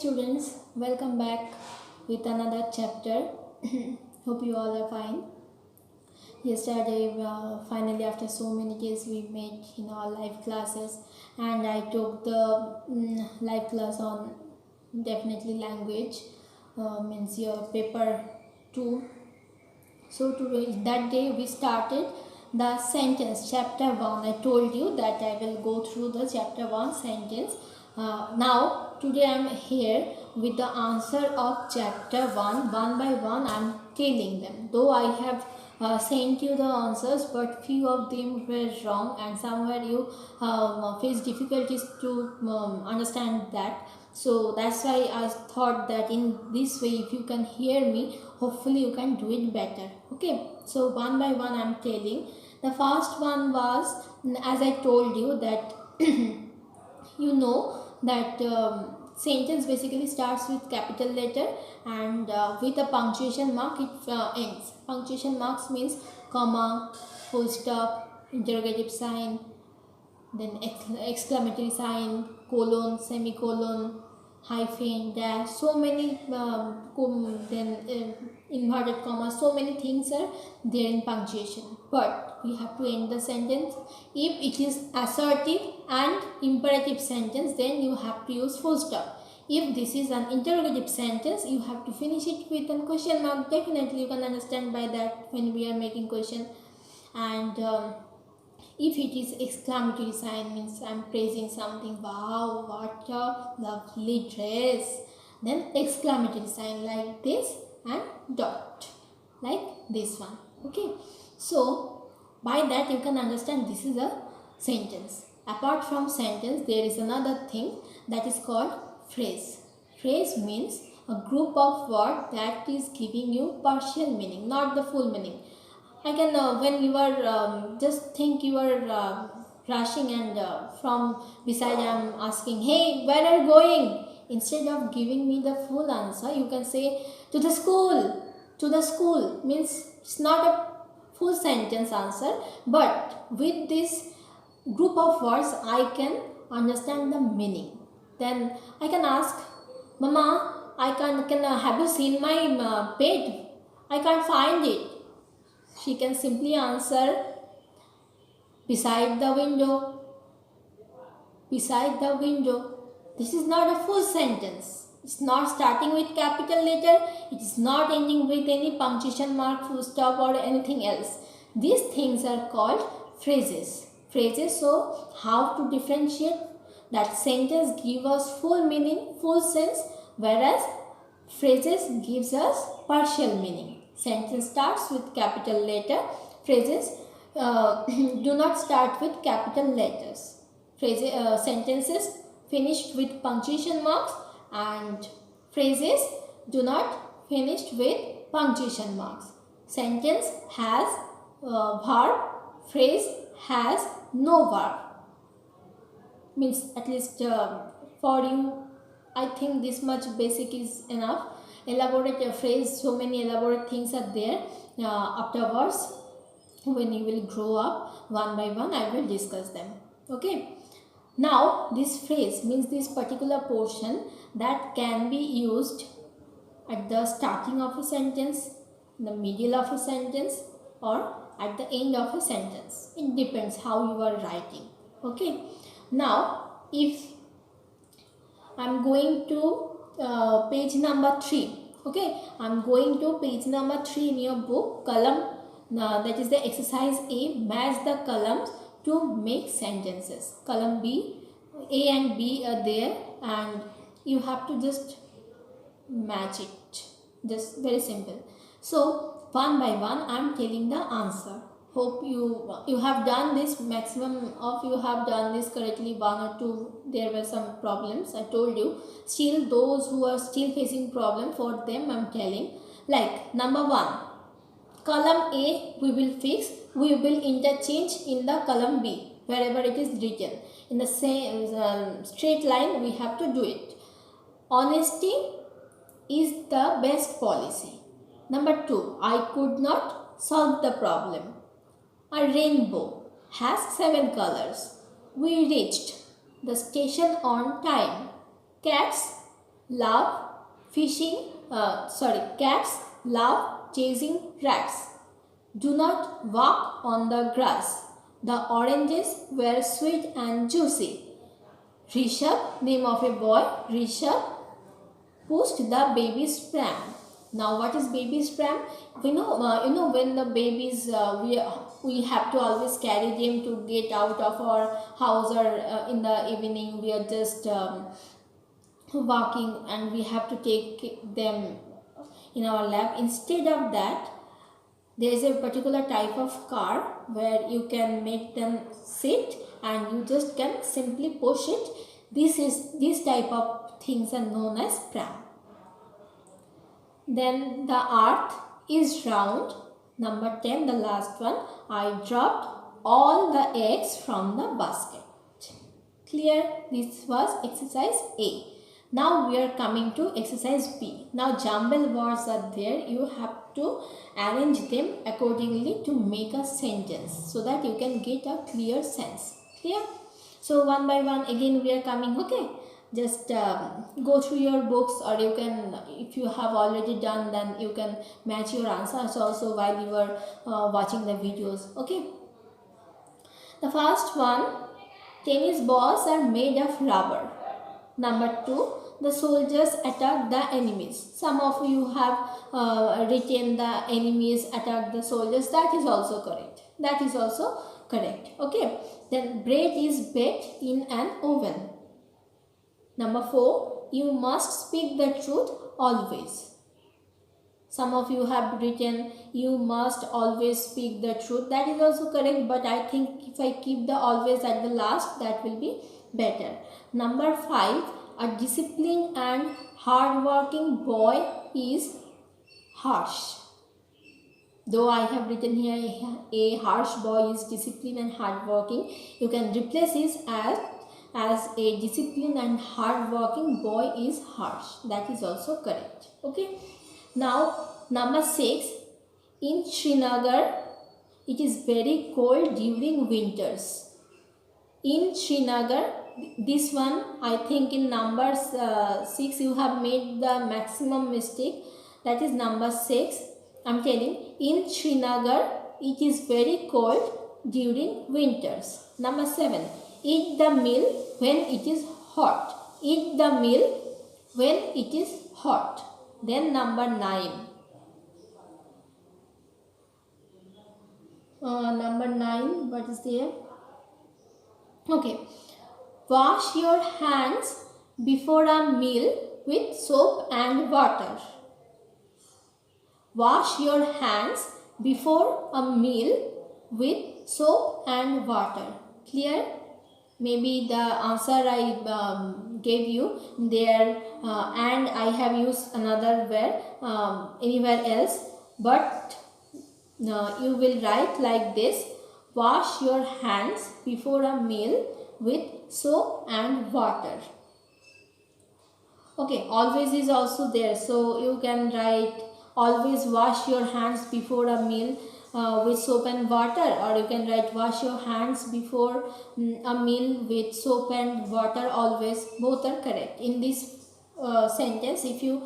students, welcome back with another chapter. Hope you all are fine. Yesterday, finally, after so many days, we met in our live classes, and I took the live class on definitely language, means your paper 2. So today, that day we started the sentence chapter 1. I told you that I will go through the chapter 1 sentence. Now today I am here with the answer of chapter 1. One by one I am telling them. Though I have sent you the answers, but few of them were wrong and somewhere you face difficulties to understand that. So that's why I thought that in this way, if you can hear me, hopefully you can do it better. Okay, so one by one I'm telling. The first one was, as I told you, that you know that sentence basically starts with capital letter and with a punctuation mark it ends. Punctuation marks means comma, full stop, interrogative sign, then exclamatory sign, colon, semicolon, hyphen, dash, so many then inverted commas, so many things are there in punctuation. But we have to end the sentence. If it is assertive and imperative sentence, then you have to use full stop. If this is an interrogative sentence, you have to finish it with a question mark. Definitely you can understand by that when we are making question. And if it is exclamatory sign, means I'm praising something, wow, what a lovely dress, then exclamatory sign like this and dot like this one. Okay, so by that you can understand this is a sentence. Apart from sentence, there is another thing that is called phrase. Phrase means a group of words that is giving you partial meaning, not the full meaning. I can when you are just think you are rushing and from beside I am asking, hey, where are you going? Instead of giving me the full answer, you can say to the school. To the school means it's not a full sentence answer, but with this group of words I can understand the meaning. Then I can ask, Mama, I can have you seen my pet? I can't find it. She can simply answer, beside the window. Beside the window. This is not a full sentence. It's not starting with capital letter. It is not ending with any punctuation mark, full stop or anything else. These things are called phrases. Phrases, so how to differentiate? That sentence gives us full meaning, full sense, whereas phrases gives us partial meaning. Sentence starts with capital letter. Phrases do not start with capital letters. Phrases, sentences finished with punctuation marks and phrases do not finished with punctuation marks. Sentence has verb, phrase has no verb. Means at least for you, I think this much basic is enough. Elaborate phrase, so many elaborate things are there. Afterwards, when you will grow up one by one, I will discuss them. Okay. Now this phrase means this particular portion that can be used at the starting of a sentence, in the middle of a sentence, or at the end of a sentence. It depends how you are writing. Okay. Now if I am going to page number 3. Okay, I am going to page number 3 in your book, column, that is the exercise A, match the columns to make sentences. Column B, A and B are there and you have to just match it. Just very simple. So one by one I am telling the answer. Hope you have done this, maximum of you have done this correctly, one or two there were some problems I told you. Still those who are still facing problem, for them I am telling, like number 1, column A we will fix, we will interchange in the column B wherever it is written. In the same straight line we have to do it. Honesty is the best policy. Number 2, I could not solve the problem. A rainbow has 7 colors. We reached the station on time. Cats love cats love chasing rats. Do not walk on the grass. The oranges were sweet and juicy. Rishabh, name of a boy, Rishabh pushed the baby's pram. Now, what is baby's pram? We know, when the babies, we have to always carry them to get out of our house, or in the evening we are just walking and we have to take them in our lap. Instead of that, there is a particular type of car where you can make them sit and you just can simply push it. This type of things are known as pram. Then the earth is round. Number 10, the last one. I dropped all the eggs from the basket. Clear? This was exercise A. Now we are coming to exercise B. Now jumbled words are there. You have to arrange them accordingly to make a sentence so that you can get a clear sense. Clear? So one by one again we are coming. Okay. Just go through your books, or you can, if you have already done, then you can match your answers also while you are watching the videos. Okay. The first one, tennis balls are made of rubber. Number 2, the soldiers attack the enemies. Some of you have written the enemies attack the soldiers. That is also correct. That is also correct. Okay. Then bread is baked in an oven. Number 4, you must speak the truth always. Some of you have written you must always speak the truth. That is also correct, but I think if I keep the always at the last, that will be better. Number 5, a disciplined and hardworking boy is harsh. Though I have written here a harsh boy is disciplined and hardworking, you can replace this as a disciplined and hardworking boy is harsh. That is also correct. Okay. Now number 6, in Srinagar it is very cold during winters. In Srinagar, this one I think in number 6 you have made the maximum mistake. That is number 6. I am telling, in Srinagar it is very cold during winters. Number 7, eat the meal when it is hot. Eat the meal when it is hot. Then number 9. Number 9, what is there? Okay. Wash your hands before a meal with soap and water. Wash your hands before a meal with soap and water. Clear? Maybe the answer I gave you there and I have used another where anywhere else, but you will write like this: wash your hands before a meal with soap and water. Okay, always is also there, so you can write always wash your hands before a meal with soap and water, or you can write wash your hands before a meal with soap and water. Always, both are correct. In this sentence, if you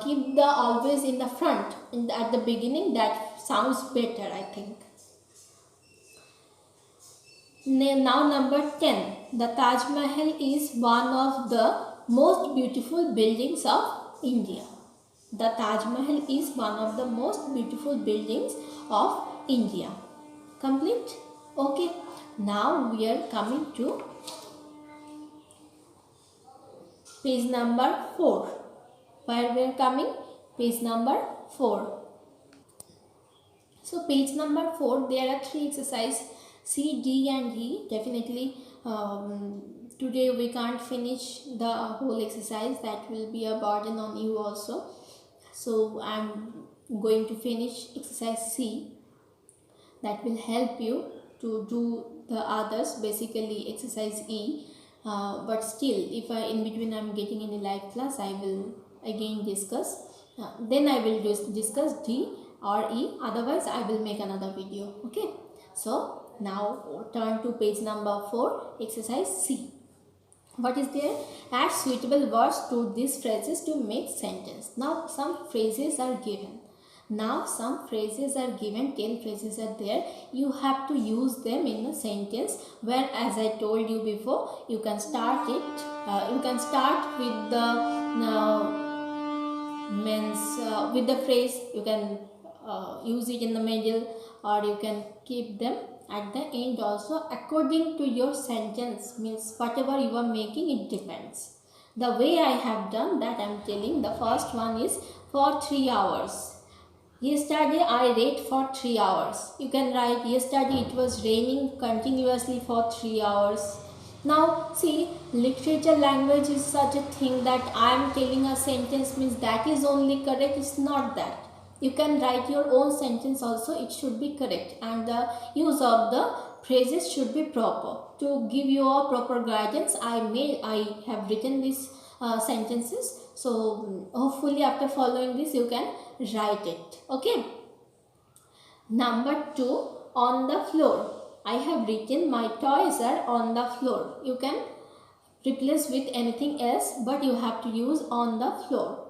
keep the always in the front at the beginning, that sounds better, I think. Now number 10, the Taj Mahal is one of the most beautiful buildings of India. The Taj Mahal is one of the most beautiful buildings of India. Complete? Okay. Now we are coming to page number 4. Where we are coming? Page number 4. So page number 4, there are 3 exercises, C, D and E. Definitely today we can't finish the whole exercise. That will be a burden on you also. So I am going to finish exercise C. That will help you to do the others, basically exercise E. But still, if in between I am getting any live class, I will again discuss. Then I will discuss D or E. Otherwise, I will make another video. Okay. So now turn to page number 4, exercise C. What is there? Add suitable words to these phrases to make sentence. Now some phrases are given. 10 phrases are there. You have to use them in a sentence where, as I told you before, you can start it. You can start with the with the phrase. You can use it in the middle, or you can keep them at the end also, according to your sentence. Means whatever you are making, it depends. The way I have done that, I am telling. The first one is for 3 hours. Yesterday I read for 3 hours. You can write, yesterday it was raining continuously for 3 hours. Now see, literature language is such a thing that I am telling a sentence means that is only correct. It's not that. You can write your own sentence also, it should be correct, and the use of the phrases should be proper. To give you a proper guidance, I have written these sentences. So hopefully after following this you can write it. Okay. Number 2, on the floor. I have written, my toys are on the floor. You can replace with anything else, but you have to use on the floor.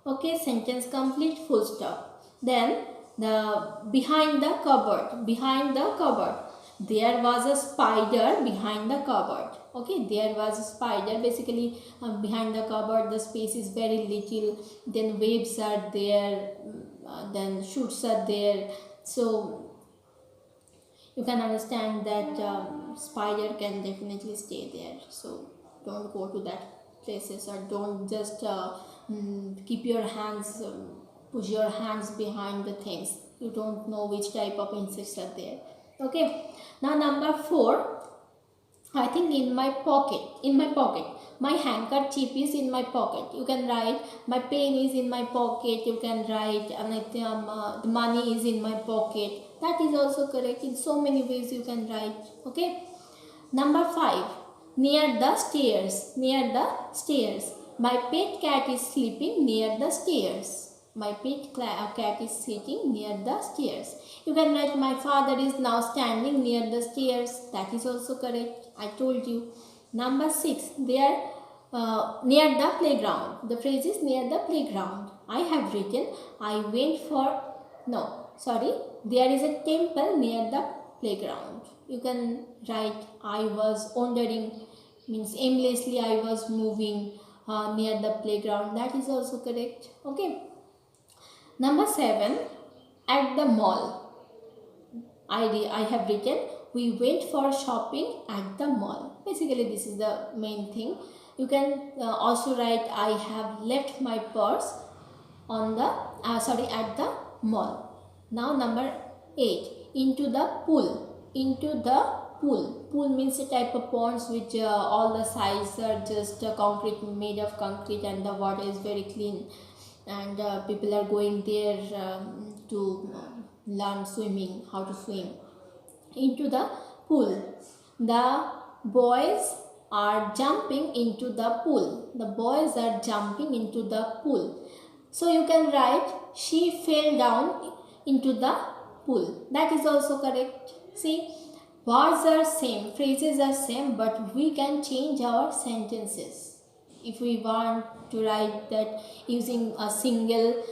Okay, sentence complete, full stop. Then the behind the cupboard. Behind the cupboard, there was a spider behind the cupboard. Okay, there was a spider. Basically behind the cupboard the space is very little, then waves are there, then shoots are there. So you can understand that spider can definitely stay there. So don't go to that places, or don't just keep your hands, push your hands behind the things. You don't know which type of insects are there. Okay. Now number 4, I think in my pocket. My handkerchief is in my pocket. You can write, my pen is in my pocket. You can write, the money is in my pocket. That is also correct. In so many ways you can write. Okay. Number 5, near the stairs. Near the stairs. My pet cat is sleeping near the stairs. My pet cat is sitting near the stairs. You can write, my father is now standing near the stairs. That is also correct. I told you. Number 6, there near the playground. The phrase is near the playground. I have written, I went for, no, sorry, there is a temple near the playground. You can write, I was wandering, means aimlessly I was moving near the playground. That is also correct. Okay. Number 7, at the mall. I have written, we went for shopping at the mall. Basically this is the main thing. You can also write, I have left my purse on the at the mall. Now number 8, into the pool. Into the pool. Pool means a type of ponds which all the sides are just concrete, made of concrete, and the water is very clean, and people are going there to learn swimming, how to swim. Into the pool. The boys are jumping into the pool. The boys are jumping into the pool. So you can write, she fell down into the pool. That is also correct. See, words are same, phrases are same, but we can change our sentences. If we want to write that using a single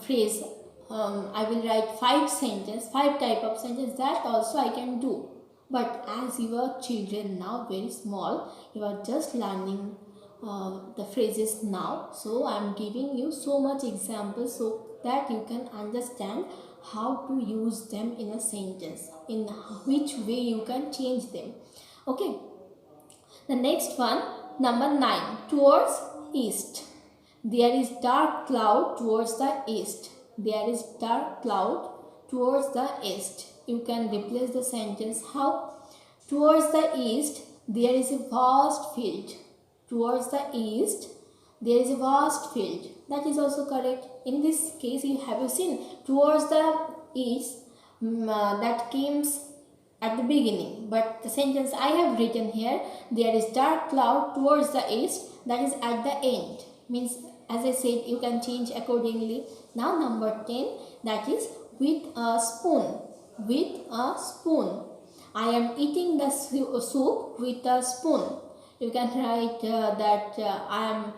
phrase, I will write 5 type of sentence. That also I can do. But as you are children now, very small, you are just learning the phrases now. So I am giving you so much examples so that you can understand how to use them in a sentence, in which way you can change them. Okay. The next one, number 9, towards east. There is dark cloud towards the east. There is dark cloud towards the east. You can replace the sentence how? Towards the east, there is a vast field. Towards the east, there is a vast field. That is also correct. In this case, you have seen towards the east, that comes at the beginning, but the sentence I have written here, there is dark cloud towards the east, that is at the end. Means, as I said, you can change accordingly. Now number 10, that is with a spoon. With a spoon. I am eating the soup with a spoon. You can write that I am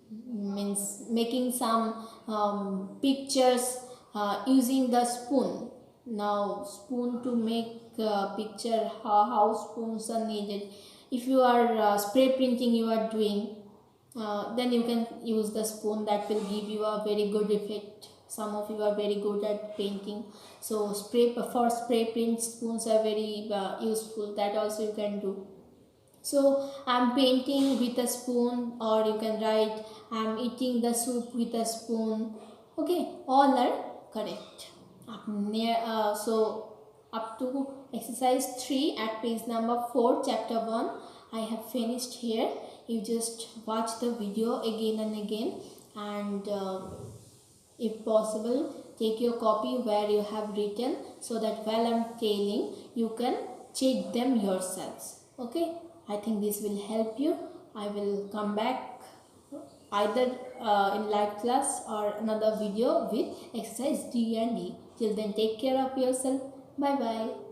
means making some pictures using the spoon. Now spoon, to make picture, how spoons are needed. If you are spray printing you are doing, then you can use the spoon. That will give you a very good effect. Some of you are very good at painting, so for spray print spoons are very useful. That also you can do. So I'm painting with a spoon, or you can write I'm eating the soup with a spoon. Okay, all are correct. So up to exercise 3 at page number 4, chapter 1, I have finished here. You just watch the video again and again, and if possible take your copy where you have written, so that while I'm telling you can check them yourselves. Okay, I think this will help you. I will come back either in live class or another video with exercise D and E. Till then, take care of yourself. Bye bye.